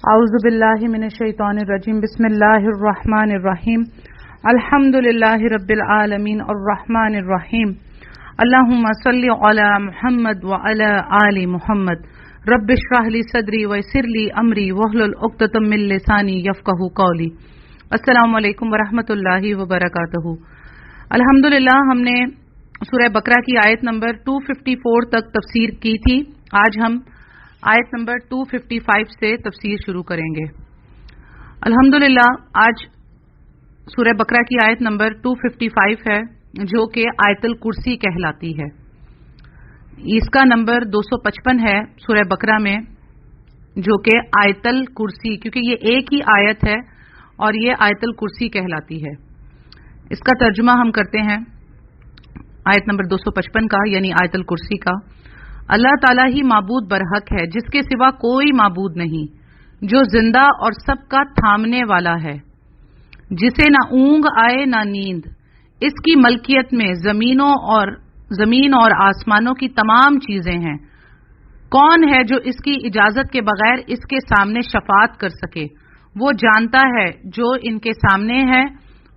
اعوذ باللہ من الشیطان الرجیم بسم اللہ الرحمن الرحیم الحمد للہ رب العالمین الرحمن الرحیم اللہم صلی علی محمد وعلی آل محمد رب اشرح لی صدری ویسر لی امری واحلل عقدۃ من لسانی یفقہوا قولی۔ السلام علیکم ورحمۃ اللہ وبرکاتہ۔ الحمدللہ ہم نے سورہ بقرہ کی آیت نمبر 254 تک تفسیر کی تھی۔ آج ہم آیت نمبر 255 سے تفسیر شروع کریں گے۔ الحمدللہ آج سورہ بقرہ کی آیت نمبر 255 ہے جو کہ آیت الکرسی کہلاتی ہے۔ اس کا نمبر 255 ہے سورہ بقرہ میں، جو کہ آیت الکرسی، کیونکہ یہ ایک ہی آیت ہے اور یہ آیت الکرسی کہلاتی ہے۔ اس کا ترجمہ ہم کرتے ہیں آیت نمبر 255 کا، یعنی آیت الکرسی کا۔ اللہ تعالیٰ ہی معبود برحق ہے، جس کے سوا کوئی معبود نہیں، جو زندہ اور سب کا تھامنے والا ہے، جسے نہ اونگ آئے نہ نیند۔ اس کی ملکیت میں زمین اور آسمانوں کی تمام چیزیں ہیں۔ کون ہے جو اس کی اجازت کے بغیر اس کے سامنے شفاعت کر سکے؟ وہ جانتا ہے جو ان کے سامنے ہے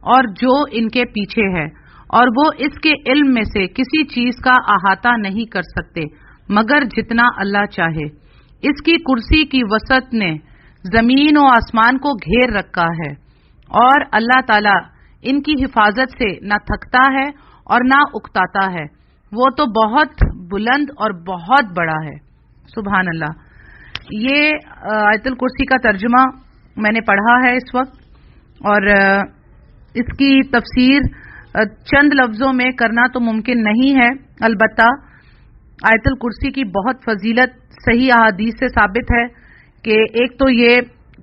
اور جو ان کے پیچھے ہے، اور وہ اس کے علم میں سے کسی چیز کا احاطہ نہیں کر سکتے مگر جتنا اللہ چاہے۔ اس کی کرسی کی وسعت نے زمین و آسمان کو گھیر رکھا ہے، اور اللہ تعالیٰ ان کی حفاظت سے نہ تھکتا ہے اور نہ اکتاتا ہے۔ وہ تو بہت بلند اور بہت بڑا ہے۔ سبحان اللہ۔ یہ آیت الکرسی کا ترجمہ میں نے پڑھا ہے اس وقت، اور اس کی تفسیر چند لفظوں میں کرنا تو ممکن نہیں ہے، البتہ آیت الکرسی کی بہت فضیلت صحیح احادیث سے ثابت ہے کہ ایک تو یہ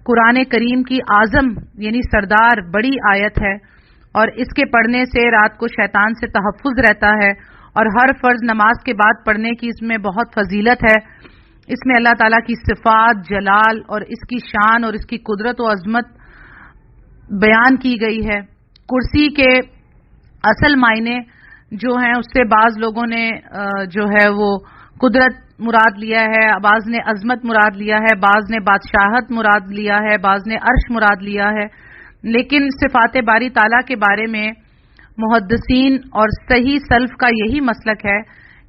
قرآن کریم کی اعظم یعنی سردار بڑی آیت ہے، اور اس کے پڑھنے سے رات کو شیطان سے تحفظ رہتا ہے، اور ہر فرض نماز کے بعد پڑھنے کی اس میں بہت فضیلت ہے۔ اس میں اللہ تعالیٰ کی صفات، جلال اور اس کی شان اور اس کی قدرت و عظمت بیان کی گئی ہے۔ کرسی کے اصل معنی جو ہیں اس سے بعض لوگوں نے جو ہے وہ قدرت مراد لیا ہے، بعض نے عظمت مراد لیا ہے، بعض نے بادشاہت مراد لیا ہے، بعض نے عرش مراد لیا ہے، لیکن صفات باری تعالیٰ کے بارے میں محدثین اور صحیح سلف کا یہی مسلک ہے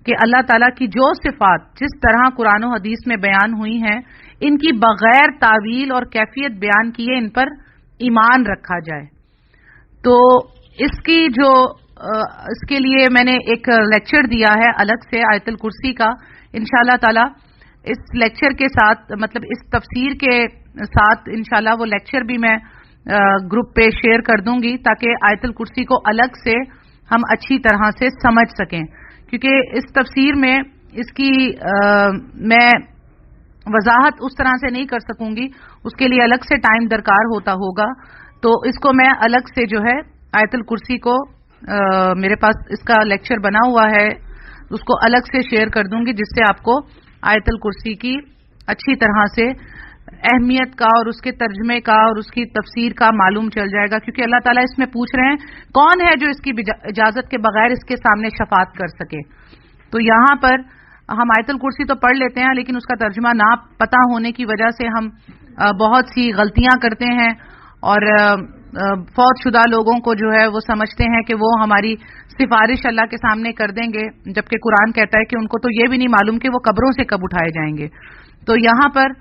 کہ اللہ تعالیٰ کی جو صفات جس طرح قرآن و حدیث میں بیان ہوئی ہیں، ان کی بغیر تعویل اور کیفیت بیان کیے ان پر ایمان رکھا جائے۔ تو اس کے لیے میں نے ایک لیکچر دیا ہے الگ سے آیت الکرسی کا۔ انشاءاللہ تعالی اس لیکچر کے ساتھ، مطلب اس تفسیر کے ساتھ انشاءاللہ وہ لیکچر بھی میں گروپ پہ شیئر کر دوں گی، تاکہ آیت الکرسی کو الگ سے ہم اچھی طرح سے سمجھ سکیں، کیونکہ اس تفسیر میں اس کی میں وضاحت اس طرح سے نہیں کر سکوں گی، اس کے لیے الگ سے ٹائم درکار ہوگا، تو اس کو میں الگ سے جو ہے آیت الکرسی کو میرے پاس اس کا لیکچر بنا ہوا ہے، اس کو الگ سے شیئر کر دوں گی، جس سے آپ کو آیت الکرسی کی اچھی طرح سے اہمیت کا اور اس کے ترجمے کا اور اس کی تفسیر کا معلوم چل جائے گا، کیونکہ اللہ تعالیٰ اس میں پوچھ رہے ہیں کون ہے جو اس کی اجازت کے بغیر اس کے سامنے شفاعت کر سکے۔ تو یہاں پر ہم آیت الکرسی تو پڑھ لیتے ہیں، لیکن اس کا ترجمہ نہ پتہ ہونے کی وجہ سے ہم بہت سی غلطیاں کرتے ہیں، اور فوت شدہ لوگوں کو جو ہے وہ سمجھتے ہیں کہ وہ ہماری سفارش اللہ کے سامنے کر دیں گے، جبکہ قرآن کہتا ہے کہ ان کو تو یہ بھی نہیں معلوم کہ وہ قبروں سے کب اٹھائے جائیں گے۔ تو یہاں پر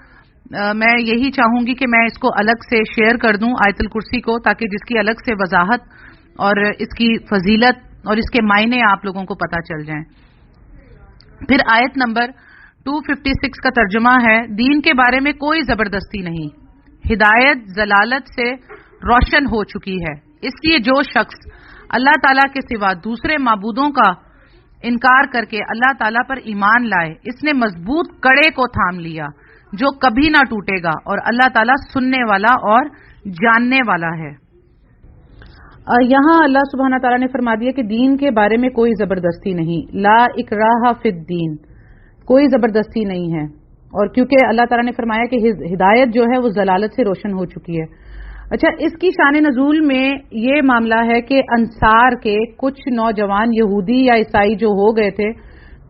میں یہی چاہوں گی کہ میں اس کو الگ سے شیئر کر دوں آیت الکرسی کو، تاکہ جس کی الگ سے وضاحت اور اس کی فضیلت اور اس کے معنی آپ لوگوں کو پتہ چل جائیں۔ پھر آیت نمبر 256 کا ترجمہ ہے، دین کے بارے میں کوئی زبردستی نہیں، ہدایت ضلالت سے روشن ہو چکی ہے، اس لیے جو شخص اللہ تعالیٰ کے سوا دوسرے معبودوں کا انکار کر کے اللہ تعالیٰ پر ایمان لائے، اس نے مضبوط کڑے کو تھام لیا جو کبھی نہ ٹوٹے گا، اور اللہ تعالیٰ سننے والا اور جاننے والا ہے۔ یہاں اللہ سبحانہ تعالیٰ نے فرما دیا کہ دین کے بارے میں کوئی زبردستی نہیں، لا اکراہ فی الدین، کوئی زبردستی نہیں ہے، اور کیونکہ اللہ تعالیٰ نے فرمایا کہ ہدایت جو ہے وہ ضلالت سے روشن ہو چکی ہے۔ اچھا، اس کی شان نزول میں یہ معاملہ ہے کہ انصار کے کچھ نوجوان یہودی یا عیسائی جو ہو گئے تھے،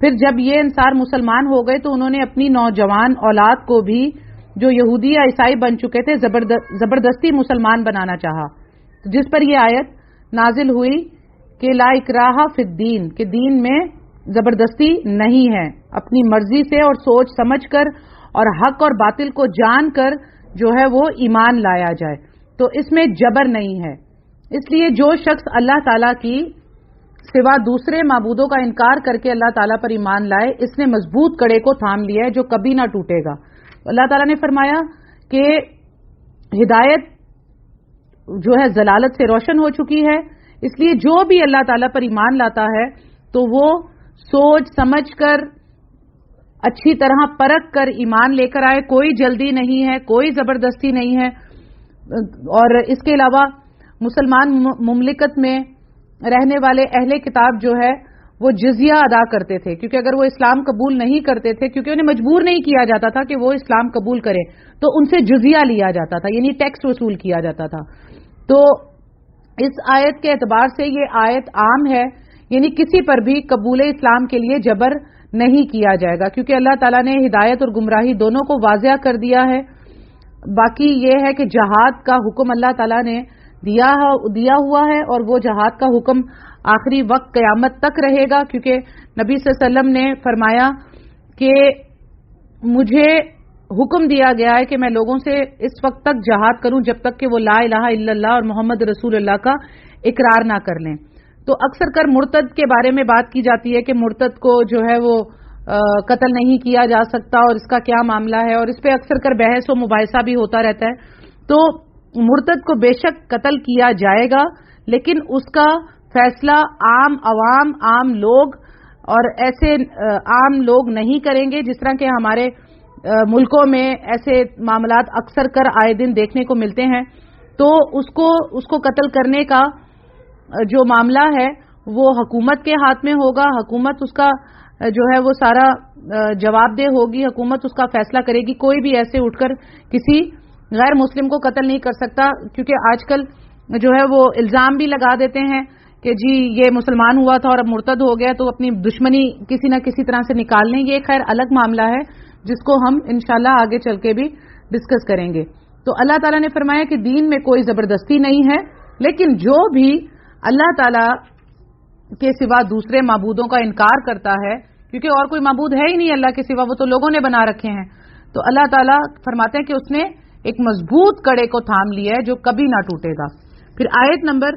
پھر جب یہ انصار مسلمان ہو گئے تو انہوں نے اپنی نوجوان اولاد کو بھی جو یہودی یا عیسائی بن چکے تھے زبردستی مسلمان بنانا چاہا، جس پر یہ آیت نازل ہوئی کہ لا اکراہ فی الدین، کہ دین میں زبردستی نہیں ہے، اپنی مرضی سے اور سوچ سمجھ کر اور حق اور باطل کو جان کر جو ہے وہ ایمان لایا جائے، تو اس میں جبر نہیں ہے۔ اس لیے جو شخص اللہ تعالیٰ کی سوا دوسرے معبودوں کا انکار کر کے اللہ تعالیٰ پر ایمان لائے، اس نے مضبوط کڑے کو تھام لیا ہے جو کبھی نہ ٹوٹے گا۔ اللہ تعالیٰ نے فرمایا کہ ہدایت جو ہے ضلالت سے روشن ہو چکی ہے، اس لیے جو بھی اللہ تعالیٰ پر ایمان لاتا ہے تو وہ سوچ سمجھ کر اچھی طرح پرکھ کر ایمان لے کر آئے، کوئی جلدی نہیں ہے، کوئی زبردستی نہیں ہے۔ اور اس کے علاوہ مسلمان مملکت میں رہنے والے اہل کتاب جو ہے وہ جزیہ ادا کرتے تھے، کیونکہ اگر وہ اسلام قبول نہیں کرتے تھے، کیونکہ انہیں مجبور نہیں کیا جاتا تھا کہ وہ اسلام قبول کریں، تو ان سے جزیہ لیا جاتا تھا، یعنی ٹیکس وصول کیا جاتا تھا۔ تو اس آیت کے اعتبار سے یہ آیت عام ہے، یعنی کسی پر بھی قبول اسلام کے لیے جبر نہیں کیا جائے گا، کیونکہ اللہ تعالیٰ نے ہدایت اور گمراہی دونوں کو واضح کر دیا ہے۔ باقی یہ ہے کہ جہاد کا حکم اللہ تعالیٰ نے دیا ہوا ہے، اور وہ جہاد کا حکم آخری وقت قیامت تک رہے گا، کیونکہ نبی صلی اللہ علیہ وسلم نے فرمایا کہ مجھے حکم دیا گیا ہے کہ میں لوگوں سے اس وقت تک جہاد کروں جب تک کہ وہ لا الہ الا اللہ اور محمد رسول اللہ کا اقرار نہ کر لیں۔ تو اکثر کر مرتد کے بارے میں بات کی جاتی ہے کہ مرتد کو جو ہے وہ قتل نہیں کیا جا سکتا اور اس کا کیا معاملہ ہے، اور اس پہ اکثر کر بحث و مباحثہ بھی ہوتا رہتا ہے۔ تو مرتد کو بے شک قتل کیا جائے گا، لیکن اس کا فیصلہ عام عوام، عام لوگ اور ایسے عام لوگ نہیں کریں گے، جس طرح کہ ہمارے ملکوں میں ایسے معاملات اکثر کر آئے دن دیکھنے کو ملتے ہیں۔ تو اس کو قتل کرنے کا جو معاملہ ہے وہ حکومت کے ہاتھ میں ہوگا، حکومت اس کا جو ہے وہ سارا جواب دہ ہوگی، حکومت اس کا فیصلہ کرے گی۔ کوئی بھی ایسے اٹھ کر کسی غیر مسلم کو قتل نہیں کر سکتا، کیونکہ آج کل جو ہے وہ الزام بھی لگا دیتے ہیں کہ جی یہ مسلمان ہوا تھا اور اب مرتد ہو گیا، تو اپنی دشمنی کسی نہ کسی طرح سے نکال لیں۔ یہ خیر الگ معاملہ ہے جس کو ہم انشاءاللہ آگے چل کے بھی ڈسکس کریں گے۔ تو اللہ تعالیٰ نے فرمایا کہ دین میں کوئی زبردستی نہیں ہے، لیکن جو بھی اللہ تعالیٰ کے سوا دوسرے معبودوں کا انکار کرتا ہے، کیونکہ اور کوئی معبود ہے ہی نہیں اللہ کے سوا، وہ تو لوگوں نے بنا رکھے ہیں، تو اللہ تعالیٰ فرماتے ہیں کہ اس نے ایک مضبوط کڑے کو تھام لیا ہے جو کبھی نہ ٹوٹے گا۔ پھر آیت نمبر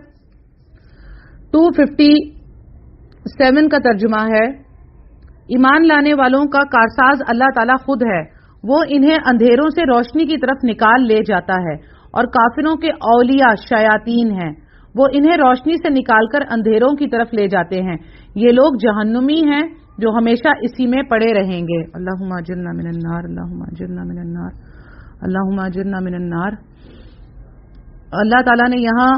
257 کا ترجمہ ہے، ایمان لانے والوں کا کارساز اللہ تعالیٰ خود ہے، وہ انہیں اندھیروں سے روشنی کی طرف نکال لے جاتا ہے، اور کافروں کے اولیاء شیاطین ہیں، وہ انہیں روشنی سے نکال کر اندھیروں کی طرف لے جاتے ہیں، یہ لوگ جہنمی ہیں جو ہمیشہ اسی میں پڑے رہیں گے۔ اللہم اجرنا من النار، اللہم اجرنا من النار، اللہم اجرنا من النار۔ اللہ تعالیٰ نے یہاں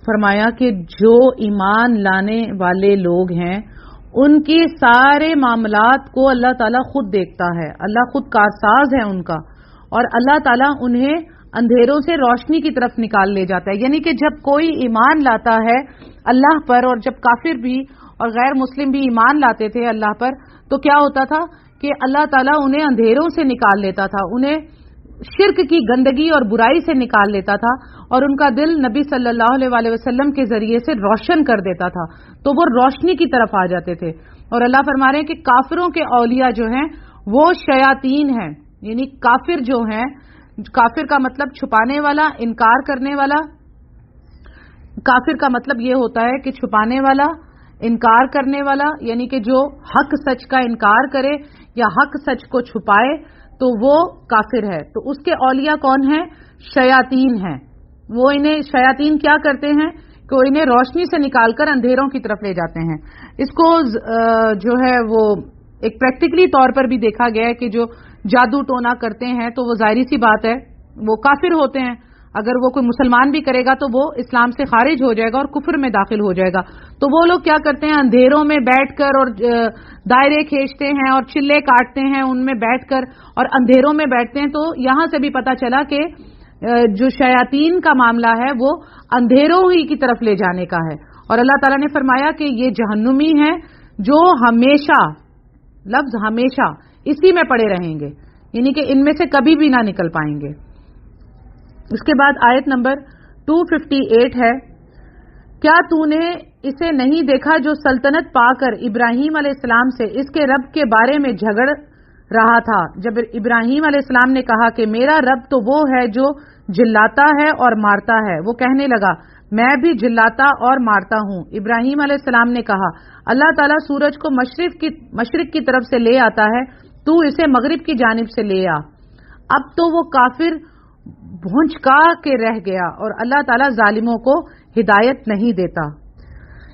فرمایا کہ جو ایمان لانے والے لوگ ہیں ان کے سارے معاملات کو اللہ تعالیٰ خود دیکھتا ہے، اللہ خود کارساز ہے ان کا، اور اللہ تعالیٰ انہیں اندھیروں سے روشنی کی طرف نکال لے جاتا ہے۔ یعنی کہ جب کوئی ایمان لاتا ہے اللہ پر، اور جب کافر بھی اور غیر مسلم بھی ایمان لاتے تھے اللہ پر، تو کیا ہوتا تھا کہ اللہ تعالیٰ انہیں اندھیروں سے نکال لیتا تھا، انہیں شرک کی گندگی اور برائی سے نکال لیتا تھا، اور ان کا دل نبی صلی اللہ علیہ وسلم کے ذریعے سے روشن کر دیتا تھا، تو وہ روشنی کی طرف آ جاتے تھے۔ اور اللہ فرما رہے ہیں کہ کافروں کے اولیاء جو ہیں وہ شیاطین ہیں، یعنی کافر جو ہیں، کافر کا مطلب چھپانے والا، انکار کرنے والا۔ کافر کا مطلب یہ ہوتا ہے کہ چھپانے والا، انکار کرنے والا، یعنی کہ جو حق سچ کا انکار کرے یا حق سچ کو چھپائے تو وہ کافر ہے۔ تو اس کے اولیاء کون ہیں؟ شیاطین ہیں۔ وہ انہیں شیاطین کیا کرتے ہیں کہ وہ انہیں روشنی سے نکال کر اندھیروں کی طرف لے جاتے ہیں۔ اس کو جو ہے وہ ایک پریکٹیکلی طور پر بھی دیکھا گیا ہے کہ جو جادو ٹونا کرتے ہیں تو وہ ظاہری سی بات ہے وہ کافر ہوتے ہیں۔ اگر وہ کوئی مسلمان بھی کرے گا تو وہ اسلام سے خارج ہو جائے گا اور کفر میں داخل ہو جائے گا۔ تو وہ لوگ کیا کرتے ہیں؟ اندھیروں میں بیٹھ کر اور دائرے کھینچتے ہیں اور چلے کاٹتے ہیں ان میں بیٹھ کر، اور اندھیروں میں بیٹھتے ہیں۔ تو یہاں سے بھی پتہ چلا کہ جو شیاطین کا معاملہ ہے وہ اندھیروں ہی کی طرف لے جانے کا ہے۔ اور اللہ تعالیٰ نے فرمایا کہ یہ جہنمی ہیں جو ہمیشہ، لفظ ہمیشہ، اسی میں پڑے رہیں گے، یعنی کہ ان میں سے کبھی بھی نہ نکل پائیں گے. اس کے بعد آیت نمبر 258 ہے، کیا تو نے اسے نہیں دیکھا جو سلطنت پا کر ابراہیم علیہ السلام سے اس کے رب کے بارے میں جھگڑ رہا تھا. جب ابراہیم علیہ السلام نے کہا کہ میرا رب تو وہ ہے جو جلاتا ہے اور مارتا ہے، وہ کہنے لگا میں بھی جلاتا اور مارتا ہوں. ابراہیم علیہ السلام نے کہا اللہ تعالیٰ سورج کو مشرق کی طرف سے لے آتا ہے، تو اسے مغرب کی جانب سے لے آ. اب تو وہ کافر بھونچکا کے رہ گیا اور اللہ تعالیٰ ظالموں کو ہدایت نہیں دیتا.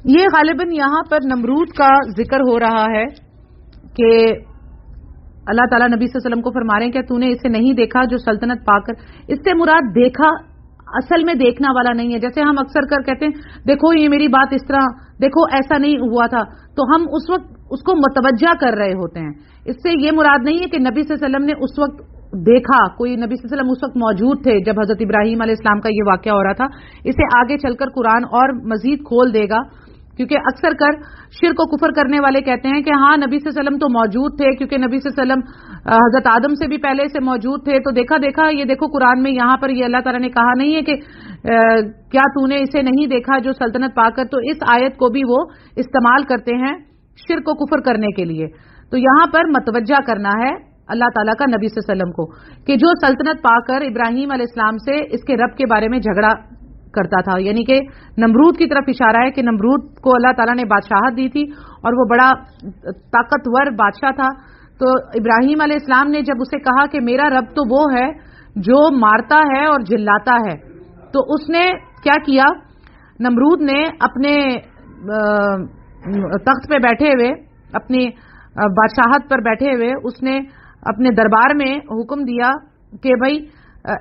یہ غالباً یہاں پر نمرود کا ذکر ہو رہا ہے کہ اللہ تعالیٰ نبی صلی اللہ علیہ وسلم کو فرما رہے ہیں کہ تو نے اسے نہیں دیکھا جو سلطنت پا کر. اس سے مراد دیکھا اصل میں دیکھنا والا نہیں ہے. جیسے ہم اکثر کر کہتے ہیں دیکھو یہ میری بات اس طرح، دیکھو ایسا نہیں ہوا تھا، تو ہم اس وقت اس کو متوجہ کر رہے ہوتے ہیں. اس سے یہ مراد نہیں ہے کہ نبی صلی اللہ علیہ وسلم نے اس وقت دیکھا، کوئی نبی صلی اللہ علیہ وسلم اس وقت موجود تھے جب حضرت ابراہیم علیہ السلام کا یہ واقعہ ہو رہا تھا. اسے آگے چل کر قرآن اور مزید کھول دے گا، کیونکہ اکثر کر شرک و کفر کرنے والے کہتے ہیں کہ ہاں نبی صلی اللہ علیہ وسلم تو موجود تھے، کیونکہ نبی صلی اللہ علیہ وسلم حضرت آدم سے بھی پہلے سے موجود تھے، تو دیکھا یہ دیکھو قرآن میں یہاں پر یہ اللہ تعالیٰ نے کہا نہیں ہے کہ کیا تو نے اسے نہیں دیکھا جو سلطنت پا کر. تو اس آیت کو بھی وہ استعمال کرتے ہیں شرک و کفر کرنے کے لیے. تو یہاں پر متوجہ کرنا ہے اللہ تعالیٰ کا نبی صلی اللہ علیہ وسلم کو کہ جو سلطنت پا کر ابراہیم علیہ السلام سے اس کے رب کے بارے میں جھگڑا کرتا تھا، یعنی کہ نمرود کی طرف اشارہ ہے کہ نمرود کو اللہ تعالیٰ نے بادشاہت دی تھی اور وہ بڑا طاقتور بادشاہ تھا. تو ابراہیم علیہ السلام نے جب اسے کہا کہ میرا رب تو وہ ہے جو مارتا ہے اور جلاتا ہے، تو اس نے کیا کیا، نمرود نے اپنے تخت پہ بیٹھے ہوئے، اپنی بادشاہت پر بیٹھے ہوئے اس نے اپنے دربار میں حکم دیا کہ بھائی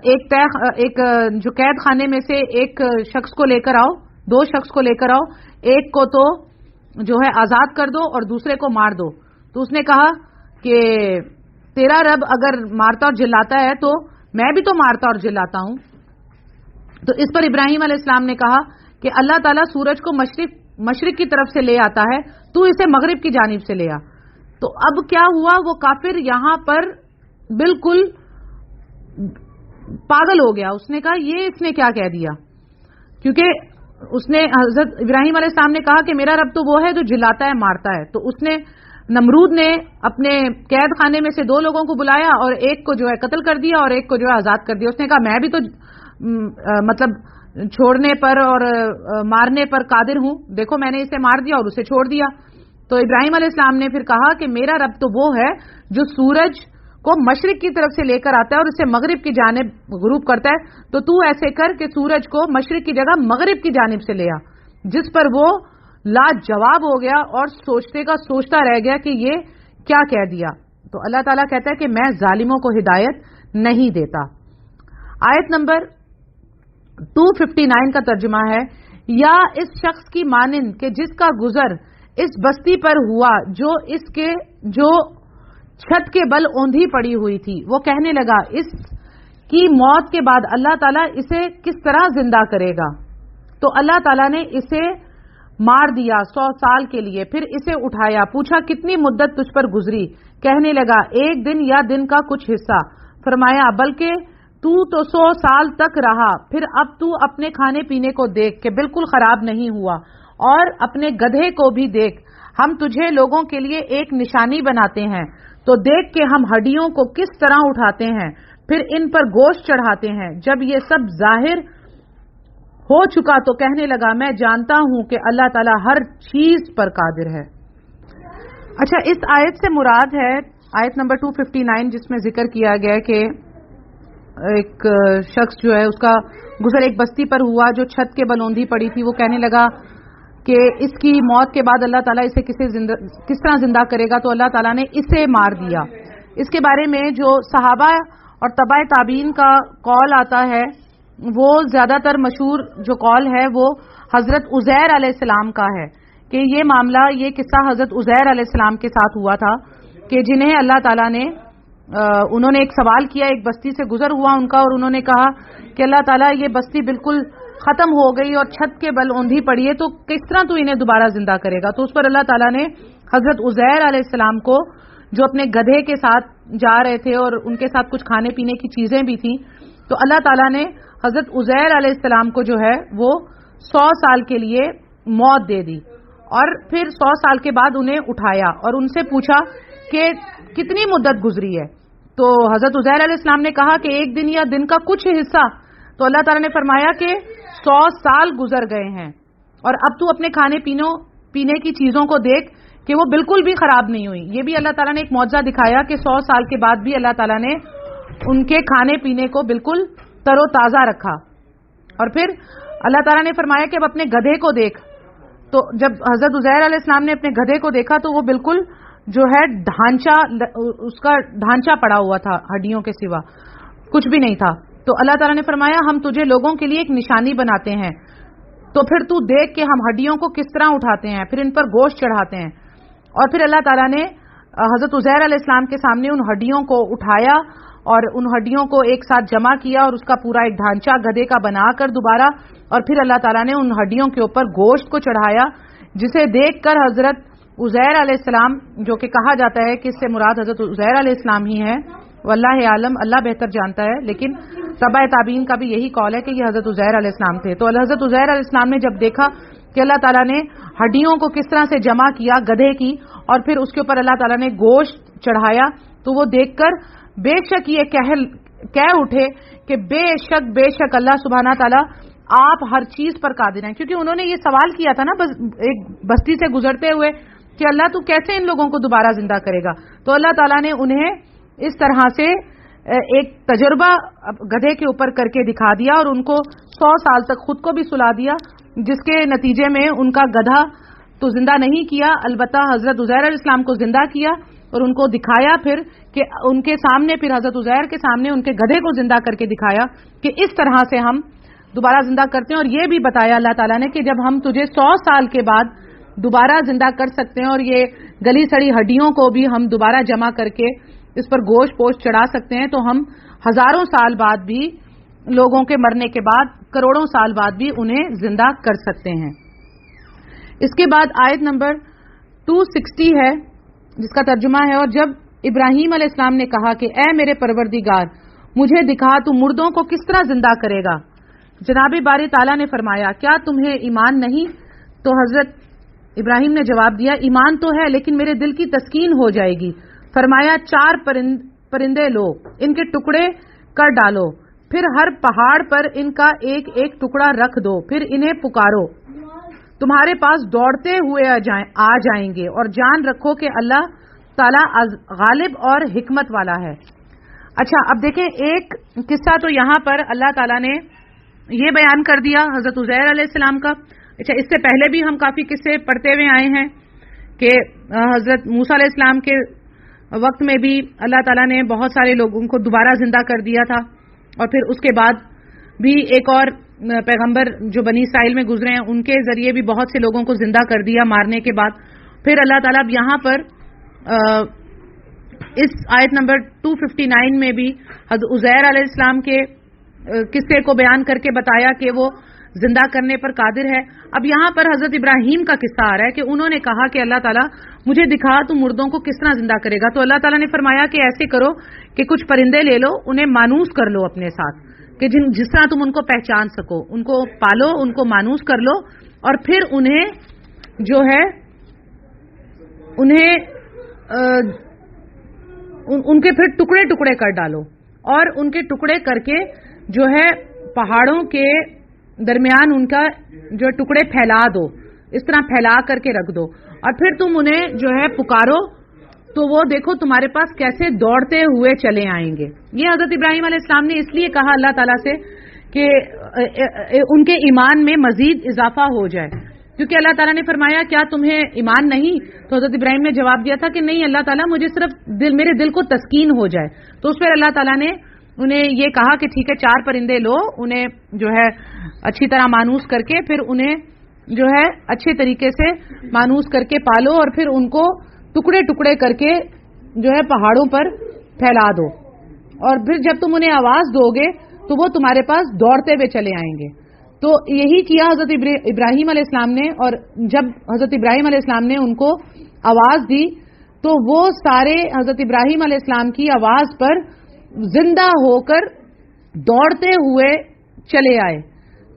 ایک جو قید خانے میں سے ایک شخص کو لے کر آؤ، 2 شخص کو لے کر آؤ، ایک کو تو جو ہے آزاد کر دو اور دوسرے کو مار دو. تو اس نے کہا کہ تیرا رب اگر مارتا اور جلاتا ہے تو میں بھی تو مارتا اور جلاتا ہوں. تو اس پر ابراہیم علیہ السلام نے کہا کہ اللہ تعالیٰ سورج کو مشرق کی طرف سے لے آتا ہے، تو اسے مغرب کی جانب سے لے آ. تو اب کیا ہوا، وہ کافر یہاں پر بالکل پاگل ہو گیا. اس نے کہا یہ اس نے کیا کہہ دیا، کیونکہ اس نے حضرت ابراہیم علیہ السلام نے کہا کہ میرا رب تو وہ ہے جو جلاتا ہے مارتا ہے. تو اس نے نمرود نے اپنے قید خانے میں سے 2 لوگوں کو بلایا اور ایک کو جو ہے قتل کر دیا اور ایک کو جو ہے آزاد کر دیا. اس نے کہا میں بھی تو مطلب چھوڑنے پر اور مارنے پر قادر ہوں، دیکھو میں نے اسے مار دیا اور اسے چھوڑ دیا. تو ابراہیم علیہ السلام نے پھر کہا کہ میرا رب تو وہ ہے جو سورج کو مشرق کی طرف سے لے کر آتا ہے اور اسے مغرب کی جانب غروب کرتا ہے. تو تو ایسے کر کہ سورج کو مشرق کی جگہ مغرب کی جانب سے لے آ. جس پر وہ لاجواب ہو گیا اور سوچتا رہ گیا کہ یہ کیا کہہ دیا. تو اللہ تعالیٰ کہتا ہے کہ میں ظالموں کو ہدایت نہیں دیتا. آیت نمبر 259 کا ترجمہ ہے، یا اس شخص کی مانند کہ جس کا گزر اس بستی پر ہوا جو چھت کے بل اوندھی پڑی ہوئی تھی. وہ کہنے لگا اس کی موت کے بعد اللہ تعالیٰ اسے کس طرح زندہ کرے گا. تو اللہ تعالیٰ نے اسے مار دیا 100 سال کے لیے، پھر اسے اٹھایا، پوچھا کتنی مدت تجھ پر گزری. کہنے لگا 1 دن یا دن کا کچھ حصہ. فرمایا بلکہ تو 100 سال تک رہا. پھر اب تو اپنے کھانے پینے کو دیکھ کہ بالکل خراب نہیں ہوا، اور اپنے گدھے کو بھی دیکھ، ہم تجھے لوگوں کے لیے ایک نشانی بناتے ہیں. تو دیکھ کہ ہم ہڈیوں کو کس طرح اٹھاتے ہیں، پھر ان پر گوشت چڑھاتے ہیں. جب یہ سب ظاہر ہو چکا تو کہنے لگا میں جانتا ہوں کہ اللہ تعالیٰ ہر چیز پر قادر ہے. اچھا، اس آیت سے مراد ہے آیت نمبر 259 جس میں ذکر کیا گیا کہ ایک شخص جو ہے اس کا گزر ایک بستی پر ہوا جو چھت کے بلوندھی پڑی تھی. وہ کہنے لگا کہ اس کی موت کے بعد اللہ تعالیٰ اسے کس طرح زندہ کرے گا. تو اللہ تعالیٰ نے اسے مار دیا. اس کے بارے میں جو صحابہ اور تبع تابعین کا قول آتا ہے، وہ زیادہ تر مشہور جو قول ہے وہ حضرت عزیر علیہ السلام کا ہے کہ یہ معاملہ، یہ قصہ حضرت عزیر علیہ السلام کے ساتھ ہوا تھا کہ جنہیں اللہ تعالیٰ نے انہوں نے ایک سوال کیا، ایک بستی سے گزر ہوا ان کا، اور انہوں نے کہا کہ اللہ تعالیٰ یہ بستی بالکل ختم ہو گئی اور چھت کے بل اوندھی پڑی ہے، تو کس طرح تو انہیں دوبارہ زندہ کرے گا. تو اس پر اللہ تعالیٰ نے حضرت عزیر علیہ السلام کو جو اپنے گدھے کے ساتھ جا رہے تھے اور ان کے ساتھ کچھ کھانے پینے کی چیزیں بھی تھیں. تو اللہ تعالیٰ نے حضرت عزیر علیہ السلام کو جو ہے وہ 100 سال کے لیے موت دے دی اور پھر 100 سال کے بعد انہیں اٹھایا اور ان سے پوچھا کہ کتنی مدت گزری ہے. تو حضرت عزیر علیہ السلام نے کہا کہ ایک دن یا دن کا کچھ حصہ. تو اللہ تعالیٰ نے فرمایا کہ 100 سال گزر گئے ہیں اور اب تو اپنے کھانے پینے کی چیزوں کو دیکھ کہ وہ بالکل بھی خراب نہیں ہوئی. یہ بھی اللہ تعالیٰ نے ایک معجزہ دکھایا کہ 100 سال کے بعد بھی اللہ تعالیٰ نے ان کے کھانے پینے کو بالکل تر و تازہ رکھا. اور پھر اللہ تعالیٰ نے فرمایا کہ اب اپنے گدھے کو دیکھ. تو جب حضرت عزیر علیہ السلام نے اپنے گدھے کو دیکھا تو وہ بالکل جو ہے اس کا ڈھانچہ پڑا ہوا تھا, ہڈیوں کے سوا کچھ بھی نہیں تھا. تو اللہ تعالیٰ نے فرمایا ہم تجھے لوگوں کے لیے ایک نشانی بناتے ہیں, تو پھر تو دیکھ کہ ہم ہڈیوں کو کس طرح اٹھاتے ہیں, پھر ان پر گوشت چڑھاتے ہیں. اور پھر اللہ تعالیٰ نے حضرت عزیر علیہ السلام کے سامنے ان ہڈیوں کو اٹھایا اور ان ہڈیوں کو ایک ساتھ جمع کیا اور اس کا پورا ایک ڈھانچہ گدھے کا بنا کر دوبارہ, اور پھر اللہ تعالیٰ نے ان ہڈیوں کے اوپر گوشت کو چڑھایا, جسے دیکھ کر حضرت عزیر علیہ السلام, جو کہ کہا جاتا ہے کہ اس سے مراد حضرت عزیر علیہ السلام ہی ہے, واللہ عالم, اللہ بہتر جانتا ہے, لیکن تبع تابعین کا بھی یہی قول ہے کہ یہ حضرت عزیر علیہ السلام تھے. تو حضرت عزیر علیہ السلام نے جب دیکھا کہ اللہ تعالیٰ نے ہڈیوں کو کس طرح سے جمع کیا گدھے کی اور پھر اس کے اوپر اللہ تعالیٰ نے گوشت چڑھایا, تو وہ دیکھ کر بے شک یہ کہہ اٹھے کہ بے شک اللہ سبحانہ تعالیٰ آپ ہر چیز پر قادر ہیں. کیونکہ انہوں نے یہ سوال کیا تھا نا ایک بستی سے گزرتے ہوئے کہ اللہ تو کیسے ان لوگوں کو دوبارہ زندہ کرے گا. تو اللہ تعالیٰ نے انہیں اس طرح سے ایک تجربہ گدھے کے اوپر کر کے دکھا دیا اور ان کو 100 سال تک خود کو بھی سلا دیا, جس کے نتیجے میں ان کا گدھا تو زندہ نہیں کیا, البتہ حضرت عزیر علیہ السلام کو زندہ کیا اور ان کو دکھایا پھر کہ ان کے سامنے, پھر حضرت عزیر کے سامنے ان کے گدھے کو زندہ کر کے دکھایا کہ اس طرح سے ہم دوبارہ زندہ کرتے ہیں. اور یہ بھی بتایا اللہ تعالیٰ نے کہ جب ہم تجھے 100 سال کے بعد دوبارہ زندہ کر سکتے ہیں اور یہ گلی سڑی ہڈیوں کو بھی ہم دوبارہ جمع کر کے اس پر گوشت پوشت چڑھا سکتے ہیں, تو ہم ہزاروں سال بعد بھی, لوگوں کے مرنے کے بعد کروڑوں سال بعد بھی انہیں زندہ کر سکتے ہیں. اس کے بعد آیت نمبر 260 ہے جس کا ترجمہ ہے, اور جب ابراہیم علیہ السلام نے کہا کہ اے میرے پروردگار مجھے دکھا تو مردوں کو کس طرح زندہ کرے گا, جناب باری تعالیٰ نے فرمایا کیا تمہیں ایمان نہیں؟ تو حضرت ابراہیم نے جواب دیا ایمان تو ہے لیکن میرے دل کی تسکین ہو جائے گی. فرمایا 4 پرندے لو, ان کے ٹکڑے کر ڈالو, پھر ہر پہاڑ پر ان کا ایک ایک ٹکڑا رکھ دو, پھر انہیں پکارو, تمہارے پاس دوڑتے ہوئے آ جائیں گے, اور جان رکھو کہ اللہ تعالیٰ غالب اور حکمت والا ہے. اچھا اب دیکھیں ایک قصہ تو یہاں پر اللہ تعالیٰ نے یہ بیان کر دیا حضرت عزیر علیہ السلام کا. اچھا اس سے پہلے بھی ہم کافی قصے پڑھتے ہوئے آئے ہیں کہ حضرت موسیٰ علیہ السلام کے وقت میں بھی اللہ تعالیٰ نے بہت سارے لوگوں کو دوبارہ زندہ کر دیا تھا, اور پھر اس کے بعد بھی ایک اور پیغمبر جو بنی اسرائیل میں گزرے ہیں ان کے ذریعے بھی بہت سے لوگوں کو زندہ کر دیا مارنے کے بعد. پھر اللہ تعالیٰ اب یہاں پر اس آیت نمبر 259 میں بھی حضرت عزیر علیہ السلام کے قصے کو بیان کر کے بتایا کہ وہ زندہ کرنے پر قادر ہے. اب یہاں پر حضرت ابراہیم کا قصہ آ رہا ہے کہ انہوں نے کہا کہ اللہ تعالیٰ مجھے دکھا تو مردوں کو کس طرح زندہ کرے گا. تو اللہ تعالیٰ نے فرمایا کہ ایسے کرو کہ کچھ پرندے لے لو, انہیں مانوس کر لو اپنے ساتھ کہ جس طرح تم ان کو پہچان سکو, ان کو پالو, ان کو مانوس کر لو, اور پھر انہیں جو ہے ان کے پھر ٹکڑے ٹکڑے کر ڈالو, اور ان کے ٹکڑے کر کے جو ہے پہاڑوں کے درمیان ان کا جو ٹکڑے پھیلا دو, اس طرح پھیلا کر کے رکھ دو, اور پھر تم انہیں جو ہے پکارو تو وہ دیکھو تمہارے پاس کیسے دوڑتے ہوئے چلے آئیں گے. یہ حضرت ابراہیم علیہ السلام نے اس لیے کہا اللہ تعالیٰ سے کہ ان کے ایمان میں مزید اضافہ ہو جائے, کیونکہ اللہ تعالیٰ نے فرمایا کیا تمہیں ایمان نہیں؟ تو حضرت ابراہیم نے جواب دیا تھا کہ نہیں اللہ تعالیٰ مجھے صرف میرے دل کو تسکین ہو جائے. تو اس پر اللہ تعالیٰ نے انہیں یہ کہا کہ ٹھیک ہے 4 پرندے لو, انہیں جو ہے اچھی طرح مانوس کر کے پھر انہیں جو ہے اچھے طریقے سے مانوس کر کے پالو, اور پھر ان کو ٹکڑے ٹکڑے کر کے جو ہے پہاڑوں پر پھیلا دو, اور پھر جب تم انہیں آواز دو گے تو وہ تمہارے پاس دوڑتے ہوئے چلے آئیں گے. تو یہی کیا حضرت ابراہیم علیہ السلام نے, اور جب حضرت ابراہیم علیہ السلام نے ان کو آواز دی تو وہ سارے حضرت ابراہیم علیہ السلام کی آواز پر زندہ ہو کر دوڑتے ہوئے چلے آئے.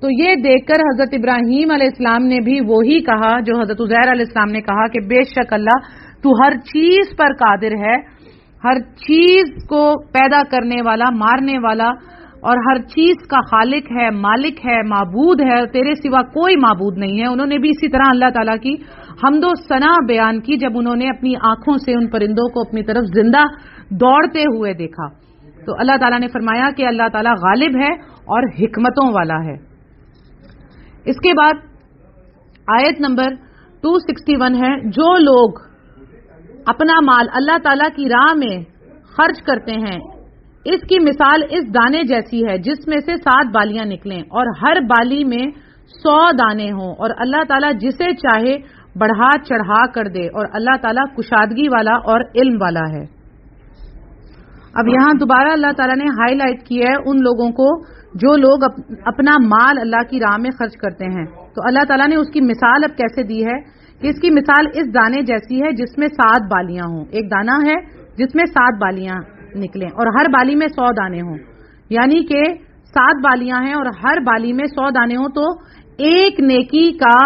تو یہ دیکھ کر حضرت ابراہیم علیہ السلام نے بھی وہی کہا جو حضرت عزیر علیہ السلام نے کہا کہ بے شک اللہ تو ہر چیز پر قادر ہے، ہر چیز کو پیدا کرنے والا، مارنے والا، اور ہر چیز کا خالق ہے، مالک ہے، معبود ہے، تیرے سوا کوئی معبود نہیں ہے. انہوں نے بھی اسی طرح اللہ تعالیٰ کی حمد و ثنا بیان کی جب انہوں نے اپنی آنکھوں سے ان پرندوں کو اپنی طرف زندہ دوڑتے ہوئے دیکھا. تو اللہ تعالیٰ نے فرمایا کہ اللہ تعالیٰ غالب ہے اور حکمتوں والا ہے. اس کے بعد آیت نمبر 261 ہے، جو لوگ اپنا مال اللہ تعالیٰ کی راہ میں خرچ کرتے ہیں اس کی مثال اس دانے جیسی ہے جس میں سے 7 بالیاں نکلیں اور ہر بالی میں 100 دانے ہوں، اور اللہ تعالیٰ جسے چاہے بڑھا چڑھا کر دے، اور اللہ تعالیٰ کشادگی والا اور علم والا ہے. اب یہاں دوبارہ اللہ تعالیٰ نے ہائی لائٹ کیا ہے ان لوگوں کو جو لوگ اپنا مال اللہ کی راہ میں خرچ کرتے ہیں. تو اللہ تعالیٰ نے اس کی مثال اب کیسے دی ہے کہ اس کی مثال اس دانے جیسی ہے جس میں 7 بالیاں ہوں. ایک دانہ ہے جس میں 7 بالیاں نکلیں اور ہر بالی میں 100 دانے ہوں، یعنی کہ 7 بالیاں ہیں اور ہر بالی میں 100 دانے ہوں، تو ایک نیکی کا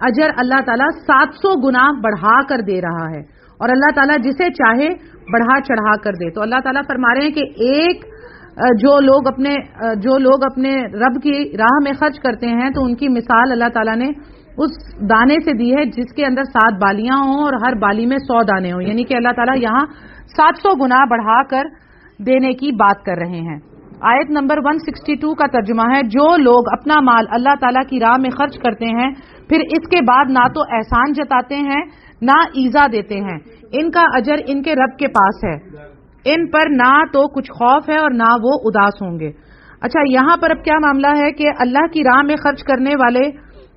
اجر اللہ تعالیٰ 700 گنا بڑھا کر دے رہا ہے، اور اللہ تعالیٰ جسے چاہے بڑھا چڑھا کر دے. تو اللہ تعالیٰ فرما رہے ہیں کہ جو لوگ اپنے رب کی راہ میں خرچ کرتے ہیں تو ان کی مثال اللہ تعالیٰ نے اس دانے سے دی ہے جس کے اندر 7 بالیاں ہوں اور ہر بالی میں 100 دانے ہوں، یعنی کہ اللہ تعالیٰ یہاں 700 گنا بڑھا کر دینے کی بات کر رہے ہیں. آیت نمبر 162 کا ترجمہ ہے، جو لوگ اپنا مال اللہ تعالیٰ کی راہ میں خرچ کرتے ہیں پھر اس کے بعد نہ تو احسان جتاتے ہیں نہ ایذا دیتے ہیں، ان کا اجر ان کے رب کے پاس ہے، ان پر نہ تو کچھ خوف ہے اور نہ وہ اداس ہوں گے. اچھا، یہاں پر اب کیا معاملہ ہے کہ اللہ کی راہ میں خرچ کرنے والے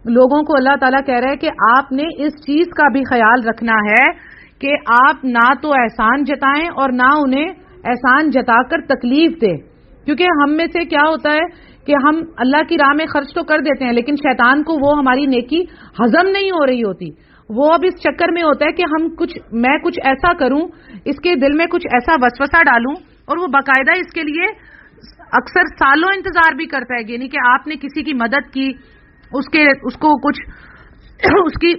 لوگوں کو اللہ تعالیٰ کہہ رہے ہیں کہ آپ نے اس چیز کا بھی خیال رکھنا ہے کہ آپ نہ تو احسان جتائیں اور نہ انہیں احسان جتا کر تکلیف دیں، کیونکہ ہم میں سے کیا ہوتا ہے کہ ہم اللہ کی راہ میں خرچ تو کر دیتے ہیں لیکن شیطان کو وہ ہماری نیکی ہضم نہیں ہو رہی ہوتی. وہ اب اس چکر میں ہوتا ہے کہ میں کچھ ایسا کروں، اس کے دل میں کچھ ایسا وسوسہ ڈالوں، اور وہ باقاعدہ اس کے لیے اکثر سالوں انتظار بھی کرتا ہے. یعنی کہ آپ نے کسی کی مدد کی، اس کو کچھ اس کی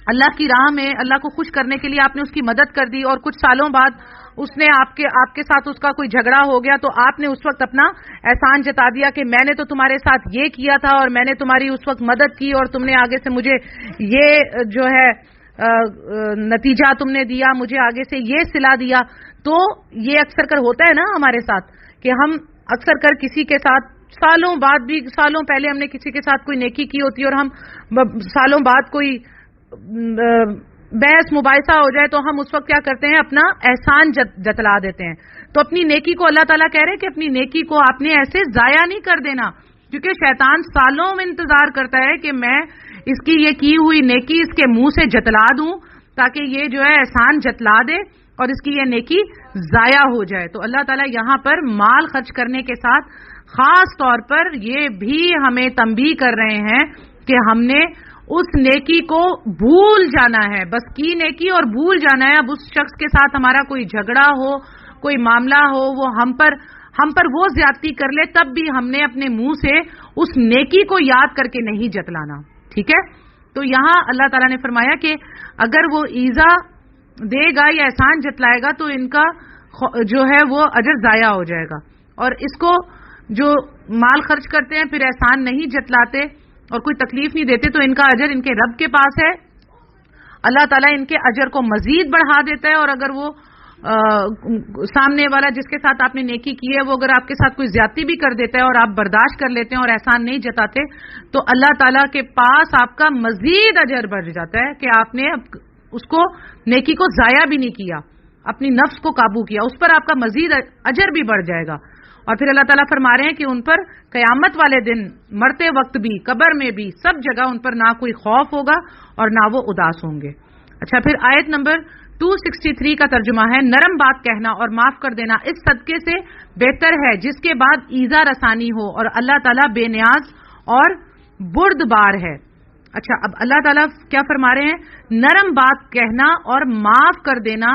اللہ کی راہ میں اللہ کو خوش کرنے کے لیے آپ نے اس کی مدد کر دی، اور کچھ سالوں بعد اس نے آپ کے ساتھ اس کا کوئی جھگڑا ہو گیا تو آپ نے اس وقت اپنا احسان جتا دیا کہ میں نے تو تمہارے ساتھ یہ کیا تھا اور میں نے تمہاری اس وقت مدد کی اور تم نے آگے سے مجھے یہ جو ہے نتیجہ تم نے دیا، مجھے آگے سے یہ صلہ دیا. تو یہ اکثر کر ہوتا ہے نا ہمارے ساتھ کہ ہم اکثر کر کسی کے ساتھ سالوں پہلے ہم نے کسی کے ساتھ کوئی نیکی کی ہوتی ہے اور ہم سالوں بعد کوئی بحث مباحثہ ہو جائے تو ہم اس وقت کیا کرتے ہیں، اپنا احسان جتلا دیتے ہیں. تو اپنی نیکی کو اللہ تعالیٰ کہہ رہے ہیں کہ اپنی نیکی کو آپ نے ایسے ضائع نہیں کر دینا، کیونکہ شیطان سالوں میں انتظار کرتا ہے کہ میں اس کی یہ کی ہوئی نیکی اس کے منہ سے جتلا دوں تاکہ یہ جو ہے احسان جتلا دے اور اس کی یہ نیکی ضائع ہو جائے. تو اللہ تعالیٰ یہاں پر مال خرچ کرنے کے ساتھ خاص طور پر یہ بھی ہمیں تنبیہ کر رہے ہیں کہ ہم نے اس نیکی کو بھول جانا ہے، بس کی نیکی اور بھول جانا ہے. اب اس شخص کے ساتھ ہمارا کوئی جھگڑا ہو، کوئی معاملہ ہو، وہ ہم پر وہ زیادتی کر لے، تب بھی ہم نے اپنے منہ سے اس نیکی کو یاد کر کے نہیں جتلانا. ٹھیک ہے؟ تو یہاں اللہ تعالیٰ نے فرمایا کہ اگر وہ ایذا دے گا یا احسان جتلائے گا تو ان کا جو ہے وہ اجر ضائع ہو جائے گا. اور اس کو جو مال خرچ کرتے ہیں پھر احسان نہیں جتلاتے اور کوئی تکلیف نہیں دیتے تو ان کا اجر ان کے رب کے پاس ہے. اللہ تعالیٰ ان کے اجر کو مزید بڑھا دیتا ہے، اور اگر وہ سامنے والا جس کے ساتھ آپ نے نیکی کی ہے وہ اگر آپ کے ساتھ کوئی زیادتی بھی کر دیتا ہے اور آپ برداشت کر لیتے ہیں اور احسان نہیں جتاتے تو اللہ تعالیٰ کے پاس آپ کا مزید اجر بڑھ جاتا ہے کہ آپ نے اس کو نیکی کو ضائع بھی نہیں کیا، اپنی نفس کو قابو کیا، اس پر آپ کا مزید اجر بھی بڑھ جائے گا. اور پھر اللہ تعالیٰ فرما رہے ہیں کہ ان پر قیامت والے دن مرتے وقت بھی، قبر میں بھی، سب جگہ ان پر نہ کوئی خوف ہوگا اور نہ وہ اداس ہوں گے. اچھا، پھر آیت نمبر 263 کا ترجمہ ہے، نرم بات کہنا اور معاف کر دینا اس صدقے سے بہتر ہے جس کے بعد ایذا رسانی ہو، اور اللہ تعالیٰ بے نیاز اور بردبار ہے. اچھا، اب اللہ تعالیٰ کیا فرما رہے ہیں؟ نرم بات کہنا اور معاف کر دینا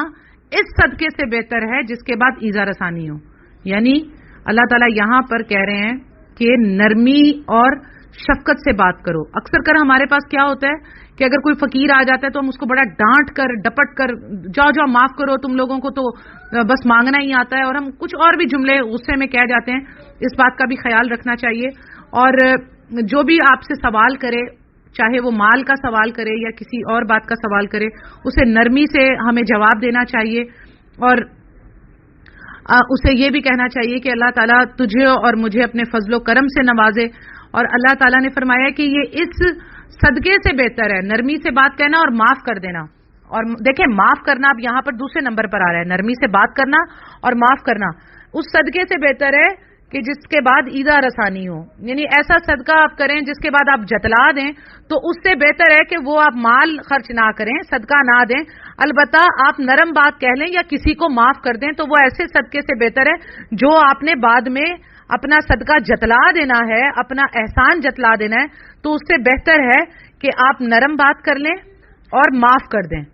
اس صدقے سے بہتر ہے جس کے بعد ایذا رسانی ہو. یعنی اللہ تعالیٰ یہاں پر کہہ رہے ہیں کہ نرمی اور شفقت سے بات کرو. اکثر کر ہمارے پاس کیا ہوتا ہے کہ اگر کوئی فقیر آ جاتا ہے تو ہم اس کو بڑا ڈانٹ کر ڈپٹ کر جاؤ معاف کرو، تم لوگوں کو تو بس مانگنا ہی آتا ہے، اور ہم کچھ اور بھی جملے غصے میں کہہ جاتے ہیں. اس بات کا بھی خیال رکھنا چاہیے. اور جو بھی آپ سے سوال کرے، چاہے وہ مال کا سوال کرے یا کسی اور بات کا سوال کرے، اسے نرمی سے ہمیں جواب دینا چاہیے، اور اسے یہ بھی کہنا چاہیے کہ اللہ تعالیٰ تجھے اور مجھے اپنے فضل و کرم سے نوازے. اور اللہ تعالیٰ نے فرمایا کہ یہ اس صدقے سے بہتر ہے نرمی سے بات کہنا اور معاف کر دینا. اور دیکھیں، معاف کرنا اب یہاں پر دوسرے نمبر پر آ رہا ہے. نرمی سے بات کرنا اور معاف کرنا اس صدقے سے بہتر ہے کہ جس کے بعد ایذا رسانی ہو. یعنی ایسا صدقہ آپ کریں جس کے بعد آپ جتلا دیں، تو اس سے بہتر ہے کہ وہ آپ مال خرچ نہ کریں، صدقہ نہ دیں. البتہ آپ نرم بات کہہ لیں یا کسی کو معاف کر دیں تو وہ ایسے صدقے سے بہتر ہے جو آپ نے بعد میں اپنا صدقہ جتلا دینا ہے، اپنا احسان جتلا دینا ہے. تو اس سے بہتر ہے کہ آپ نرم بات کر لیں اور معاف کر دیں.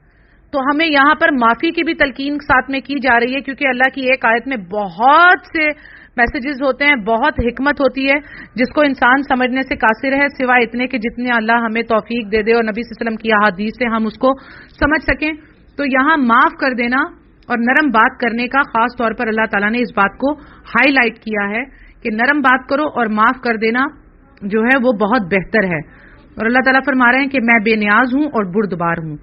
تو ہمیں یہاں پر معافی کی بھی تلقین ساتھ میں کی جا رہی ہے، کیونکہ اللہ کی ایک آیت میں بہت سے میسیجز ہوتے ہیں، بہت حکمت ہوتی ہے جس کو انسان سمجھنے سے قاصر ہے، سوائے اتنے کہ جتنے اللہ ہمیں توفیق دے دے اور نبی صلی اللہ علیہ وسلم کی احادیث سے ہم اس کو سمجھ سکیں. تو یہاں معاف کر دینا اور نرم بات کرنے کا خاص طور پر اللہ تعالیٰ نے اس بات کو ہائی لائٹ کیا ہے کہ نرم بات کرو اور معاف کر دینا جو ہے وہ بہت بہتر ہے. اور اللہ تعالیٰ فرما رہے ہیں کہ میں بے نیاز ہوں اور بردبار ہوں.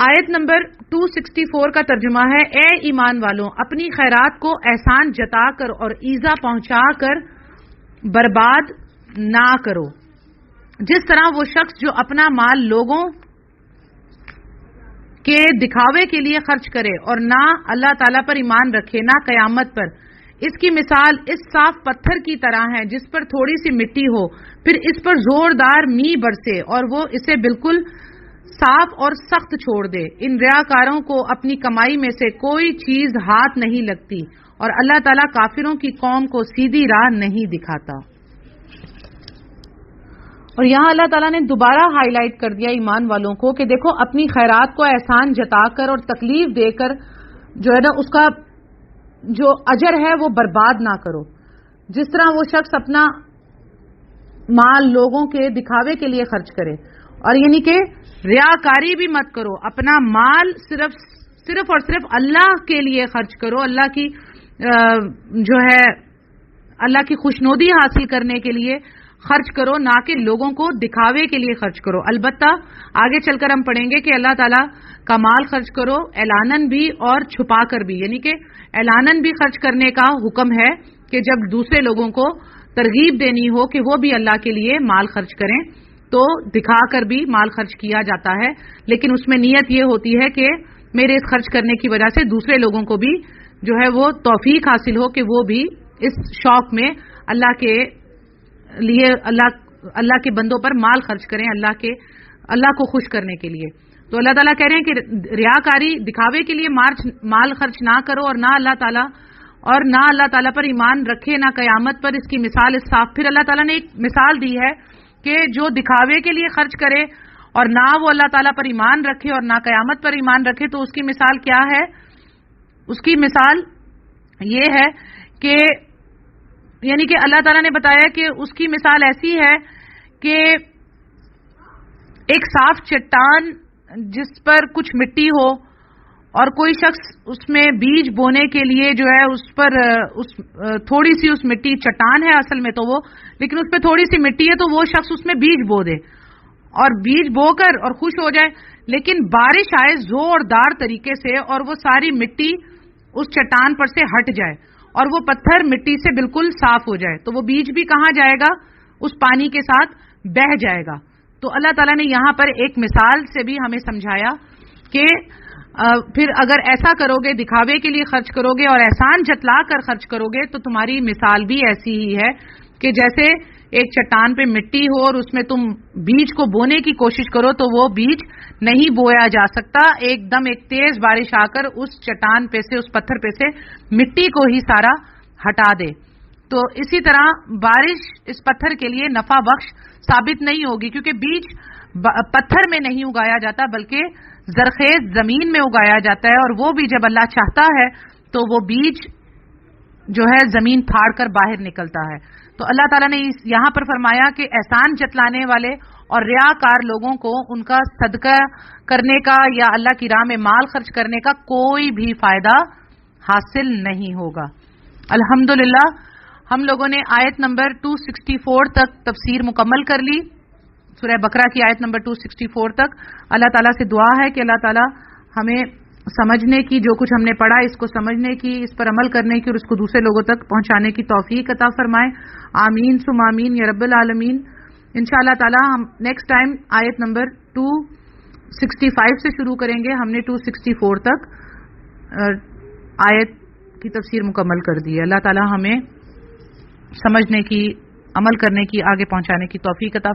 آیت نمبر 264 کا ترجمہ ہے، اے ایمان والوں، اپنی خیرات کو احسان جتا کر اور ایذا پہنچا کر برباد نہ کرو، جس طرح وہ شخص جو اپنا مال لوگوں کے دکھاوے کے لیے خرچ کرے اور نہ اللہ تعالیٰ پر ایمان رکھے نہ قیامت پر. اس کی مثال اس صاف پتھر کی طرح ہے جس پر تھوڑی سی مٹی ہو، پھر اس پر زوردار میںھ برسے اور وہ اسے بالکل صاف اور سخت چھوڑ دے. ان ریاکاروں کو اپنی کمائی میں سے کوئی چیز ہاتھ نہیں لگتی، اور اللہ تعالیٰ کافروں کی قوم کو سیدھی راہ نہیں دکھاتا. اور یہاں اللہ تعالیٰ نے دوبارہ ہائی لائٹ کر دیا ایمان والوں کو کہ دیکھو، اپنی خیرات کو احسان جتا کر اور تکلیف دے کر جو ہے نا اس کا جو اجر ہے وہ برباد نہ کرو. جس طرح وہ شخص اپنا مال لوگوں کے دکھاوے کے لیے خرچ کرے، اور یعنی کہ ریاکاری بھی مت کرو، اپنا مال صرف اور صرف اللہ کے لیے خرچ کرو، اللہ کی جو ہے اللہ کی خوشنودی حاصل کرنے کے لیے خرچ کرو، نہ کہ لوگوں کو دکھاوے کے لیے خرچ کرو. البتہ آگے چل کر ہم پڑھیں گے کہ اللہ تعالیٰ کا مال خرچ کرو اعلاناً بھی اور چھپا کر بھی. یعنی کہ اعلاناً بھی خرچ کرنے کا حکم ہے کہ جب دوسرے لوگوں کو ترغیب دینی ہو کہ وہ بھی اللہ کے لیے مال خرچ کریں تو دکھا کر بھی مال خرچ کیا جاتا ہے، لیکن اس میں نیت یہ ہوتی ہے کہ میرے اس خرچ کرنے کی وجہ سے دوسرے لوگوں کو بھی جو ہے وہ توفیق حاصل ہو کہ وہ بھی اس شوق میں اللہ کے لیے اللہ کے بندوں پر مال خرچ کریں، اللہ کو خوش کرنے کے لیے. تو اللہ تعالیٰ کہہ رہے ہیں کہ ریاکاری دکھاوے کے لیے مال خرچ نہ کرو، اور نہ اللہ تعالیٰ پر ایمان رکھے، نہ قیامت پر. اس کی مثال اس صاف. پھر اللہ تعالیٰ نے ایک مثال دی ہے کہ جو دکھاوے کے لیے خرچ کرے اور نہ وہ اللہ تعالیٰ پر ایمان رکھے اور نہ قیامت پر ایمان رکھے، تو اس کی مثال کیا ہے؟ اس کی مثال یہ ہے کہ یعنی کہ اللہ تعالیٰ نے بتایا کہ اس کی مثال ایسی ہے کہ ایک صاف چٹان جس پر کچھ مٹی ہو، اور کوئی شخص اس میں بیج بونے کے لیے جو ہے اس پر تھوڑی سی اس مٹی، چٹان ہے اصل میں تو وہ، لیکن اس پہ تھوڑی سی مٹی ہے، تو وہ شخص اس میں بیج بو دے اور بیج بو کر اور خوش ہو جائے. لیکن بارش آئے زوردار طریقے سے اور وہ ساری مٹی اس چٹان پر سے ہٹ جائے اور وہ پتھر مٹی سے بالکل صاف ہو جائے، تو وہ بیج بھی کہاں جائے گا؟ اس پانی کے ساتھ بہہ جائے گا. تو اللہ تعالیٰ نے یہاں پر ایک مثال سے بھی ہمیں سمجھایا کہ پھر اگر ایسا کرو گے، دکھاوے کے لیے خرچ کرو گے اور احسان جتلا کر خرچ کرو گے، تو تمہاری مثال بھی ایسی ہی ہے کہ جیسے ایک چٹان پہ مٹی ہو اور اس میں تم بیج کو بونے کی کوشش کرو تو وہ بیج نہیں بویا جا سکتا، ایک دم ایک تیز بارش آ کر اس چٹان پہ سے، اس پتھر پہ سے مٹی کو ہی سارا ہٹا دے. تو اسی طرح بارش اس پتھر کے لیے نفع بخش ثابت نہیں ہوگی، کیونکہ بیج پتھر میں نہیں اگایا جاتا بلکہ زرخیز زمین میں اگایا جاتا ہے، اور وہ بھی جب اللہ چاہتا ہے تو وہ بیج جو ہے زمین پھاڑ کر باہر نکلتا ہے۔ تو اللہ تعالیٰ نے یہاں پر فرمایا کہ احسان جتلانے والے اور ریاکار لوگوں کو ان کا صدقہ کرنے کا یا اللہ کی راہ میں مال خرچ کرنے کا کوئی بھی فائدہ حاصل نہیں ہوگا۔ الحمدللہ ہم لوگوں نے آیت نمبر 264 تک تفسیر مکمل کر لی، سورہ بقرہ کی آیت نمبر 264 تک۔ اللہ تعالیٰ سے دعا ہے کہ اللہ تعالیٰ ہمیں سمجھنے کی، جو کچھ ہم نے پڑھا اس کو سمجھنے کی، اس پر عمل کرنے کی اور اس کو دوسرے لوگوں تک پہنچانے کی توفیق عطا فرمائے۔ آمین ثم آمین یا رب العالمین۔ انشاءاللہ تعالیٰ ہم نیکسٹ ٹائم آیت نمبر 265 سے شروع کریں گے۔ ہم نے 264 تک آیت کی تفسیر مکمل کر دی ہے۔ اللہ تعالیٰ ہمیں سمجھنے کی، عمل کرنے کی، آگے پہنچانے کی توفیق عطا